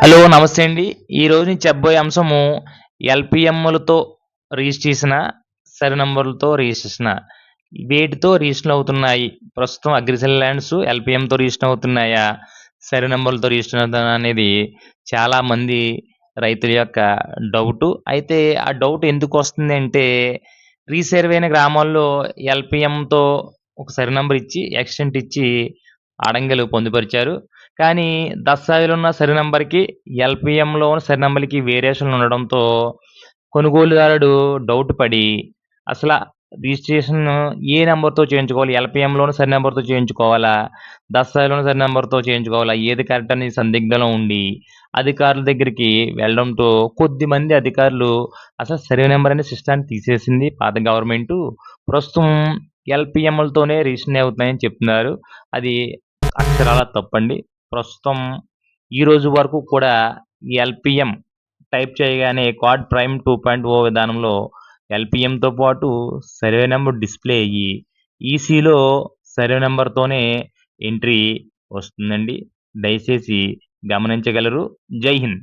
Hello! నమస్తే అండి. ఈరోజు నేను చెప్పబోయే అంశము ఎల్‌పీఎంలతో రిజిస్టర్ చేసిన సర్వే నంబర్‌లతో రిజిస్ట్రేషనా? వేటితో రిజిస్టర్ అవుతున్నాయి? ప్రస్తుతం అగ్రిసెల్ ల్యాండ్స్ ఎల్‌పీఎంతో రిజిస్టర్ అవుతున్నాయా? సర్వే నంబర్‌లతో రిజిస్టర్ అవుతున్నాయా? అనేది చాలామంది రైతుల యొక్క డౌటు. అయితే ఆ డౌట్ ఎందుకొస్తుందంటే రీసర్వే అయిన గ్రామాల్లో ఎల్‌పీఎంతో ఒక సర్వే నంబర్ ఇచ్చి, ఎక్స్‌టెంట్ ఇచ్చి అడంగలు పొందుపరిచారు. కానీ దస్తావేజులో ఉన్న సర్వే నంబర్‌కి, ఎల్‌పీఎంలో ఉన్న సర్వే నంబర్‌కి వేరియేషన్‌లు ఉండడంతో కొనుగోలుదారుడు డౌట్ పడి అసల రిజిస్ట్రేషన్ ఏ నంబర్‌తో చేయించుకోవాలి? ఎల్‌పీఎంలోని సర్వే నంబర్‌తో చేయించుకోవాలా? దస్తావేజ్‌లోని సర్వే నంబర్‌తో చేయించుకోవాలా? ఏది కరెక్ట్ అని సందిగ్ధంలో ఉండి అధికారుల దగ్గరికి వెళ్ళడంతో కొద్దిమంది అధికారులు అసలు సర్వే నంబర్ అనే సిస్టమ్‌ని తీసేసింది పాత గవర్నమెంటు. ప్రస్తుతం ఎల్‌పీఎంలతోనే రిజిస్టర్ అవుతున్నాయని చెప్తున్నారు. అది అక్షరాల తప్పండి. ప్రస్తుతం ఈ రోజు వరకు కూడా ఈ ఎల్‌పీఎం టైప్ చేయగానే క్వాడ్ ప్రైమ్ 2.0 విధానంలో ఎల్‌పీఎంతో పాటు సర్వే నంబర్ డిస్‌ప్లే అయ్యి, ఈసీలో సర్వే నంబర్‌తోనే ఎంట్రీ వస్తుందండి. దయచేసి గమనించగలరు. జై హింద్.